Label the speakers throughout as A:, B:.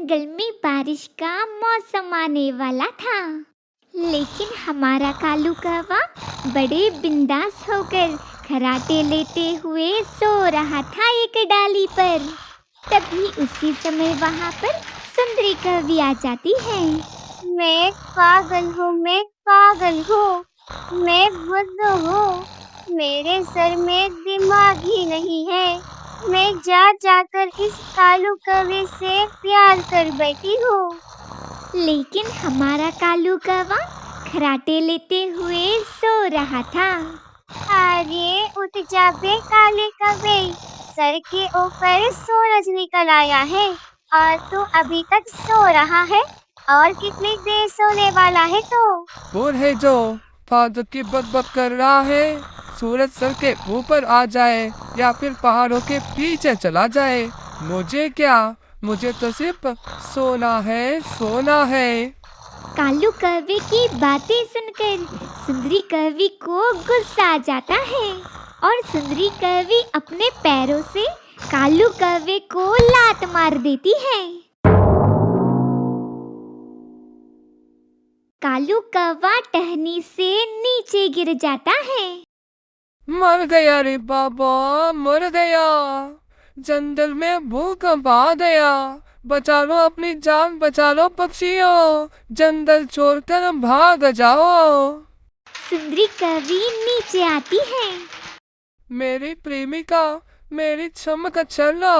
A: जंगल में बारिश का मौसम आने वाला था, लेकिन हमारा कालू कौवा बड़े बिंदास होकर खर्राटे लेते हुए सो रहा था एक डाली पर। तभी उसी समय वहाँ पर सुंदरी कवि आ जाती है।
B: मैं पागल हूँ, मैं पागल हूँ, मैं बुद्धू हूँ, मेरे सर में दिमाग ही नहीं है। मैं जा जाकर इस कालू कौवे से प्यार कर बैठी हूँ।
A: लेकिन हमारा कालू कौवा खर्राटे लेते हुए सो रहा था।
B: अरे उठ जा बे काले कौवे, सर के ऊपर सूरज निकल आया है और तू अभी तक सो रहा है। और कितनी देर सोने वाला है तू?
C: कौन है जो फालतू की बक कर रहा है? सूरज सर के ऊपर आ जाए या फिर पहाड़ों के पीछे चला जाए, मुझे क्या, मुझे तो सिर्फ सोना है, सोना है।
A: कालू कौवे की बातें सुनकर सुंदरी कवि को गुस्सा आ जाता है और सुंदरी कवि अपने पैरों से कालू कौवे को लात मार देती है। कालू कौवा टहनी से नीचे गिर जाता है।
C: मर गया रे बाबा, मर गया। जंगल में भूकंप आ गया। बचा लो अपनी जान, बचा लो पक्षियों, जंगल छोड़कर भाग जाओ।
A: सुंदरी कवि नीचे आती है।
C: मेरी प्रेमिका, मेरी चमक चलो,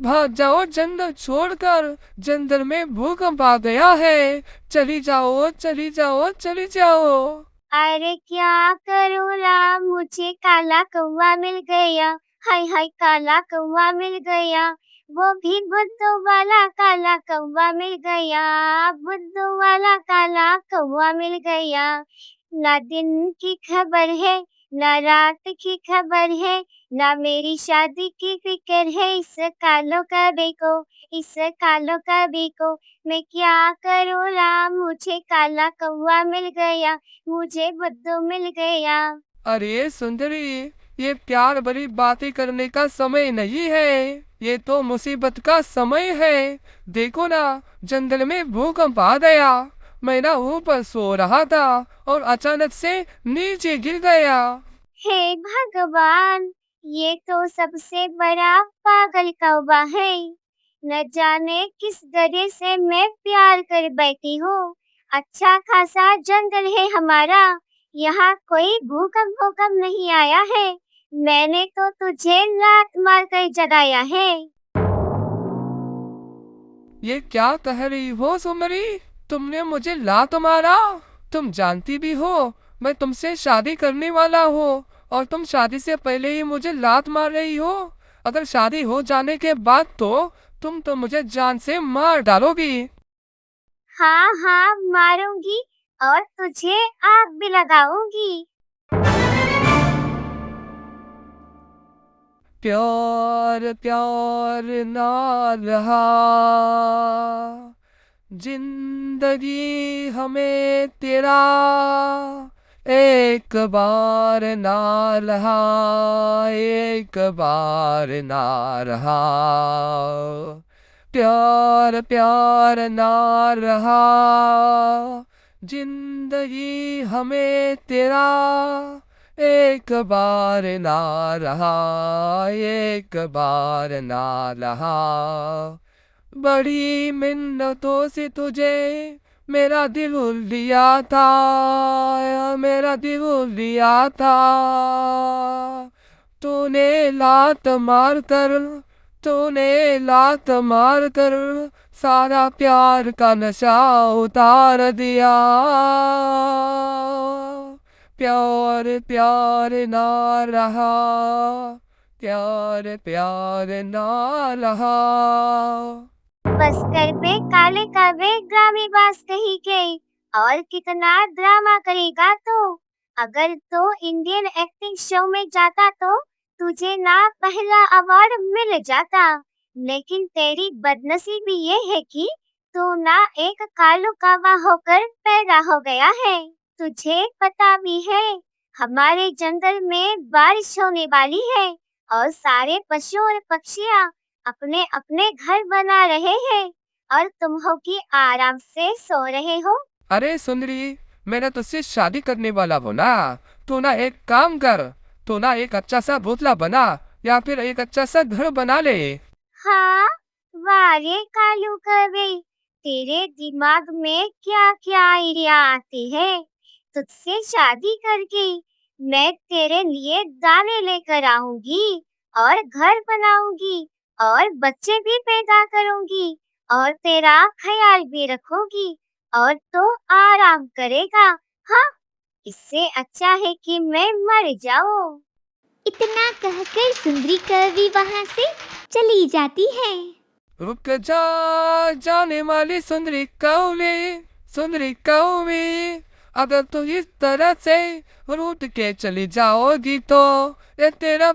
C: भाग जाओ जंगल छोड़कर, जंगल में भूकंप आ गया है। चली जाओ, चली जाओ, चली जाओ।
B: अरे क्या करूँ राम, मुझे काला कौवा मिल गया। हाय हाय काला कौवा मिल गया, वो भी बुद्धू वाला काला कौवा मिल गया, बुद्धू वाला काला कौवा मिल गया। ना दिन की खबर है, ना रात की खबर है, ना मेरी शादी की फिक्र है इस कालो कौवे को, इस कालो कौवे को। मैं क्या करूँ राम, मुझे काला कौवा मिल गया, मुझे बुद्धू मिल गया।
C: अरे सुंदरी, ये प्यार भरी बातें करने का समय नहीं है, ये तो मुसीबत का समय है। देखो ना, जंगल में भूकंप आ गया। मैं ना ऊपर सो रहा था और अचानक से नीचे गिर गया।
B: हे भगवान, ये तो सबसे बड़ा पागल कौवा है। न जाने किस गधे से मैं प्यार कर बैठी हूँ। अच्छा खासा जंगल है हमारा, यहाँ कोई भूकंप भूकंप नहीं आया है। मैंने तो तुझे लात मार कर जगाया है।
C: ये क्या कह रही हो सुंदरी? तुमने मुझे लात मारा? तुम जानती भी हो मैं तुमसे शादी करने वाला हूँ, और तुम शादी से पहले ही मुझे लात मार रही हो। अगर शादी हो जाने के बाद तो तुम तो मुझे जान से मार डालोगी।
B: हाँ हाँ मारूंगी और तुझे आग भी लगाऊंगी।
C: प्यार प्यार ना रहा, जिंदगी हमें तेरा एक बार ना रहा, एक बार ना रहा। प्यार प्यार ना रहा, जिंदगी हमें तेरा एक बार ना रहा, एक बार ना रहा। बड़ी मिन्नतों से तुझे मेरा दिल लिया था, मेरा दिल लिया था। तूने लात मार कर, तूने लात मार कर सारा प्यार का नशा उतार दिया। प्यार प्यार ना रहा, प्यार प्यार ना रहा।
B: बस कर बे काले कौवे, ड्रामे बाज कही गई। और कितना ड्रामा करेगा तू? अगर तू इंडियन एक्टिंग शो में जाता तो तुझे ना पहला अवार्ड मिल जाता। लेकिन तेरी बदनसीबी ये है कि तू ना एक कालू कौवा होकर पैदा हो गया है। तुझे पता भी है हमारे जंगल में बारिश होने वाली है और सारे पशु और पक्षियाँ अपने अपने घर बना रहे हैं और तुम हो कि आराम से सो रहे हो।
C: अरे सुंदरी, मैंने तुझसे शादी करने वाला हूँ ना। तू ना एक काम कर, तू ना एक अच्छा सा भूतला बना या फिर एक अच्छा सा घर बना ले।
B: हाँ, वारे कालू कवि, तेरे दिमाग में क्या क्या आइडिया आती है। तुझसे शादी करके मैं तेरे लिए दाने लेकर आऊंगी और घर बनाऊंगी और बच्चे भी पैदा करूंगी और तेरा ख्याल भी रखूंगी और तो आराम करेगा। हाँ, इससे अच्छा है कि मैं मर जाऊं।
A: इतना कहकर सुंदरी कवि वहां से चली जाती है।
C: रुक जा जाने वाली सुंदरी कौवे, सुंदरी कौवे, अगर तू इस तरह से रूठ के चली जाओगी तो ये तेरा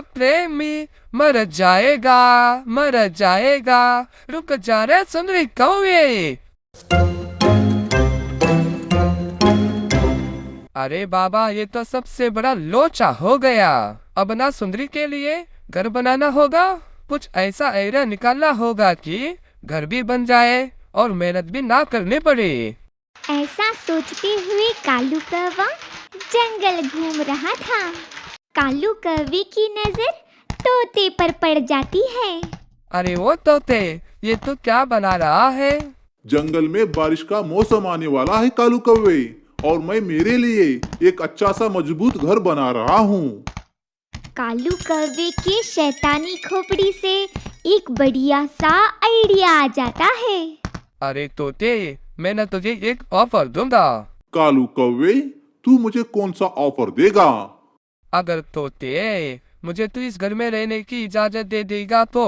C: प्रेमी मर जाएगा, मर जाएगा। रुक जा रे सुंदरी कौवे। अरे बाबा, ये तो सबसे बड़ा लोचा हो गया। अब ना सुंदरी के लिए घर बनाना होगा, कुछ ऐसा आइडिया निकालना होगा कि घर भी बन जाए और मेहनत भी ना करनी पड़े।
A: ऐसा सोचते हुए कालू कौवा जंगल घूम रहा था। कालू कौवे की नजर तोते पर पड़ जाती है।
C: अरे वो तोते, ये तो क्या बना रहा है?
D: जंगल में बारिश का मौसम आने वाला है कालू कौवे, और मैं मेरे लिए एक अच्छा सा मजबूत घर बना रहा हूँ।
A: कालू कौवे के शैतानी खोपड़ी से एक बढ़िया सा आइडिया आ जाता है।
C: अरे तोते, मैं ना तुझे एक ऑफर दूंगा।
D: कालू कौवे, तू मुझे कौन सा ऑफर देगा?
C: अगर तोते मुझे तू इस घर में रहने की इजाजत दे देगा तो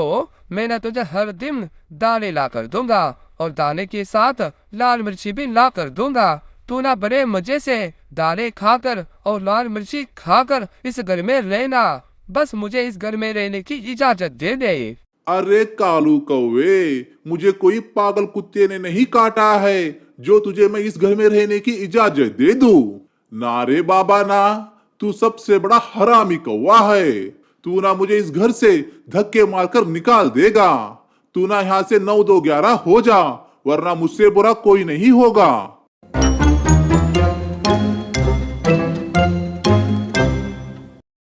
C: मैं ना तुझे हर दिन दाने ला कर दूंगा और दाने के साथ लाल मिर्ची भी ला कर दूंगा। तू ना बड़े मजे से दाने खाकर और लाल मिर्ची खाकर इस घर में रहना। बस मुझे इस घर में रहने की इजाजत दे दे।
D: अरे कालू कौवे, मुझे कोई पागल कुत्ते ने नहीं काटा है जो तुझे मैं इस घर में रहने की इजाजत दे दूं। ना रे बाबा ना, तू सबसे बड़ा हरामी कौवा है। तू ना मुझे इस घर से धक्के मारकर निकाल देगा। तू ना यहाँ से 9-2-11 हो जा, वरना मुझसे बुरा कोई नहीं होगा।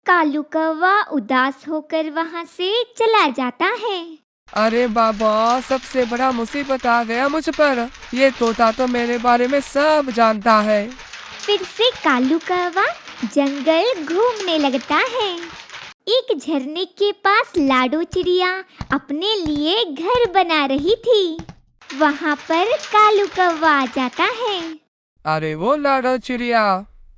A: कालू कौवा उदास होकर वहां से चला जाता है।
C: अरे बाबा, सबसे बड़ा मुसीबत आ गया मुझ पर। ये तोता तो मेरे बारे में सब जानता है।
A: फिर से कालू कौवा जंगल घूमने लगता है। एक झरने के पास लाडो चिड़िया अपने लिए घर बना रही थी। वहां पर कालू कौवा आ जाता है।
C: अरे वो लाडो चिड़िया,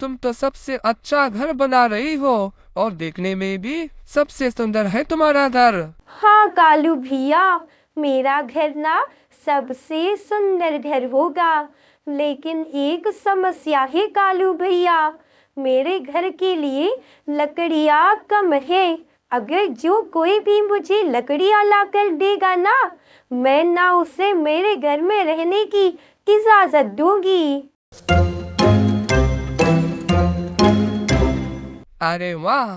C: तुम तो सबसे अच्छा घर बना रही हो और देखने में भी सबसे सुंदर है तुम्हारा घर।
E: हाँ कालू भैया, मेरा घर ना सबसे सुंदर घर होगा, लेकिन एक समस्या है कालू भैया, मेरे घर के लिए लकड़ियाँ कम है। अगर जो कोई भी मुझे लकड़ियाँ लाकर देगा ना, मैं ना उसे मेरे घर में रहने की इजाजत दूंगी।
C: अरे वाह,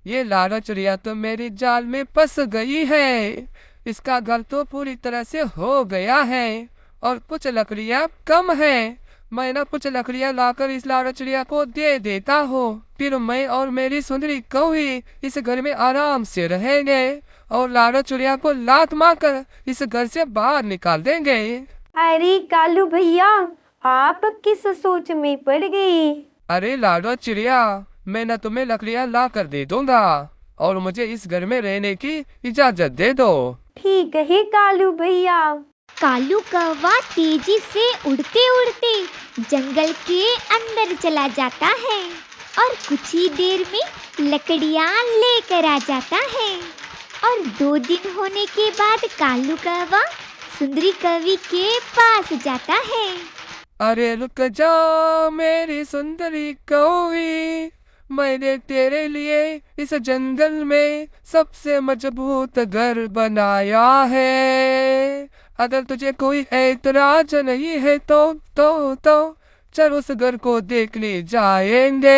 C: ये लाडो चिड़िया तो मेरी जाल में फंस गई है। इसका घर तो पूरी तरह से हो गया है और कुछ लकड़ियाँ कम है। मैं ना कुछ लकड़ियाँ लाकर इस लाडो चिड़िया को दे देता हूँ, फिर मैं और मेरी सुंदरी कौवी इस घर में आराम से रहेंगे और लाडो चिड़िया को लात मारकर इस घर से बाहर निकाल देंगे।
E: अरे कालू भैया, आप किस सोच में पड़ गए?
C: अरे लाडो चिड़िया, मैं ना तुम्हें लकड़ियाँ ला कर दे दूंगा और मुझे इस घर में रहने की इजाजत दे दो।
E: ठीक है कालू भैया।
A: कालू कौवा तेजी से उड़ते उड़ते जंगल के अंदर चला जाता है और कुछ ही देर में लकड़ियाँ लेकर आ जाता है। और 2 दिन होने के बाद कालू कौवा सुंदरी कवि के पास जाता है।
C: अरे रुक जा मेरी सुंदरी कौवी, मैंने तेरे लिए इस जंगल में सबसे मजबूत घर बनाया है। अगर तुझे कोई ऐतराज नहीं है तो चल उस घर को देखने जाएंगे।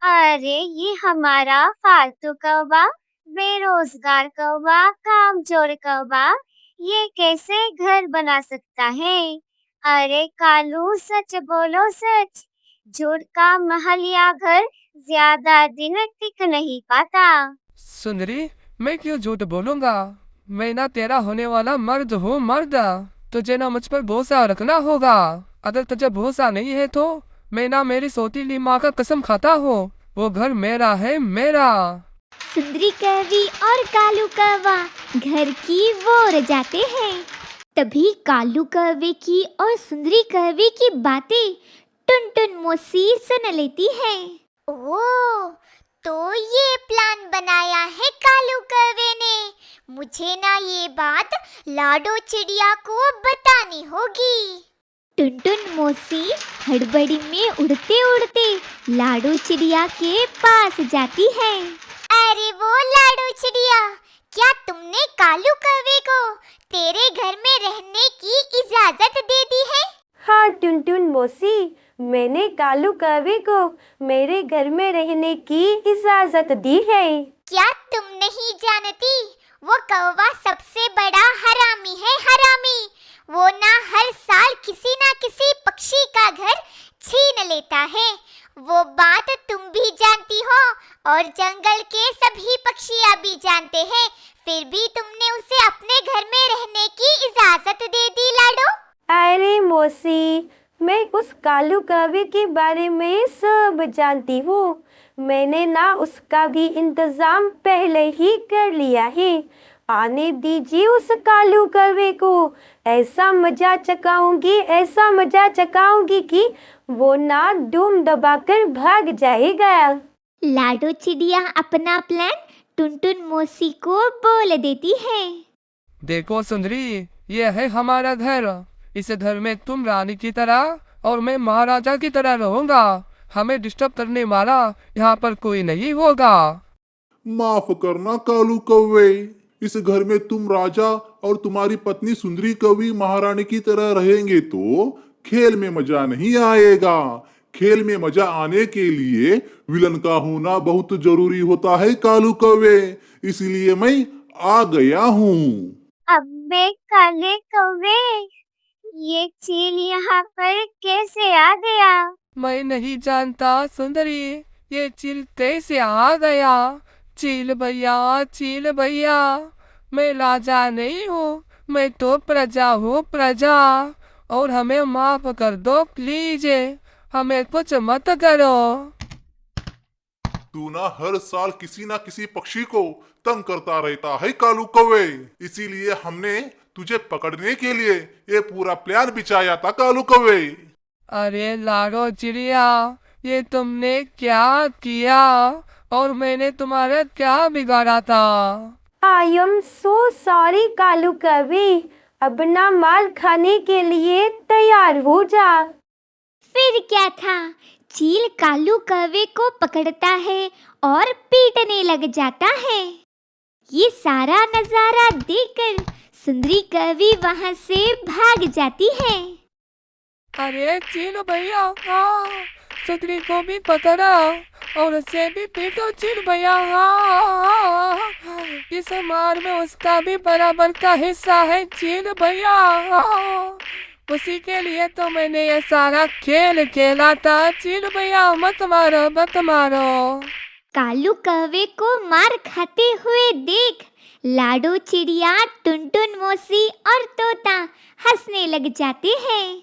B: अरे ये हमारा फालतू कौवा, बेरोजगार कौवा, कामचोर कौवा, ये कैसे घर बना सकता है? अरे कालू सच बोलो सच, झूठ का महल या घर ज्यादा दिन टिक नहीं पाता।
C: सुंदरी, मैं क्यों झूठ बोलूंगा? मैं ना तेरा होने वाला मर्द हूँ, मर्द। तुझे ना मुझ पर भरोसा रखना होगा। अगर तुझे भरोसा नहीं है तो मैं ना मेरी सौतीली माँ का कसम खाता हूँ, वो घर मेरा है, मेरा।
A: सुंदरी कौवी और कालू कौवा घर की ओर जाते हैं। तभी कालू कौवे की और सुंदरी कौवे की बातें टुनटुन मौसी सुन लेती है।
F: ओह, तो ये प्लान बनाया है कालू कौवे ने। मुझे ना ये बात लाडो चिड़िया को बतानी होगी।
A: टुनटुन मौसी हड़बड़ी में उड़ते उड़ते लाडो चिड़िया के पास जाती है।
F: अरे वो लाडो चिड़िया, क्या तुमने कालू कौवे को तेरे घर में रहने की इजाजत दे दी है?
E: हाँ टुनटुन मौसी, मैंने कालू कौवे को मेरे घर में रहने की इजाजत दी है।
F: क्या तुम नहीं जानती, वो कौवा सबसे बड़ा हरामी है, हरामी। वो ना हर साल किसी ना किसी पक्षी का घर छीन लेता है। वो बात तुम भी जानती हो और जंगल के सभी पक्षियाँ भी जानते हैं, फिर भी तुमने उसे अपने घर में रहने की इजाजत दे दी लाडो।
E: अरे मौसी, मैं उस कालू कौवे के बारे में सब जानती हूँ। मैंने ना उसका भी इंतजाम पहले ही कर लिया है। आने दीजिए उस कालू कौवे को, ऐसा मजा चकाऊंगी, ऐसा मजा चकाऊंगी कि वो ना दुम दबाकर भाग जाएगा।
A: लाडो चिड़िया अपना प्लान टुनटुन मौसी को बोल देती है।
C: देखो सुंदरी, ये है हमारा घर। इस घर में तुम रानी की तरह और मैं महाराजा की तरह रहूंगा। हमें डिस्टर्ब करने वाला यहाँ पर कोई नहीं होगा।
D: माफ करना कालू कौवे, इस घर में तुम राजा और तुम्हारी पत्नी सुंदरी कौवी महारानी की तरह रहेंगे तो खेल में मजा नहीं आएगा। खेल में मजा आने के लिए विलन का होना बहुत जरूरी होता है कालू कौवे, इसलिए मैं आ गया हूँ।
B: अबे काले कौवे, ये चील यहाँ पर कैसे आ गया?
C: मैं नहीं जानता सुंदरी, ये चील कैसे आ गया। चील भैया, चील भैया, मैं राजा नहीं हूँ, मैं तो प्रजा हूँ, प्रजा। और हमें माफ कर दो प्लीज, हमें कुछ मत करो।
D: तू ना हर साल किसी ना किसी पक्षी को तंग करता रहता है कालू कौवे, इसीलिए हमने तुझे पकड़ने के लिए ये पूरा प्लान बिछाया था कालू कौवे।
C: अरे लाडो चिड़िया, ये तुमने क्या किया और मैंने तुम्हारा क्या बिगाड़ा था?
E: I am so sorry Kalu कौवे, अब ना माल खाने के लिए तैयार हो जा।
A: फिर क्या था, चील कालू कौवे को पकड़ता है और पीटने लग जाता है। ये सारा नजारा देखकर सुंदरी कौवी वहां से भाग जाती है।
C: अरे चील भैया, हाँ, सुंदरी को भी पकड़ा और उसे भी पीटो चील भैया। हाँ, इस मार में उसका भी बराबर का हिस्सा है चील भैया। हाँ, उसी के लिए तो मैंने ये सारा खेल खेला था। चील भैया मत मारो, मत मारो।
A: कालू कौवे को मार खाते हुए देख लाडो चिड़िया, टुनटुन मौसी और तोता हंसने लग जाते हैं।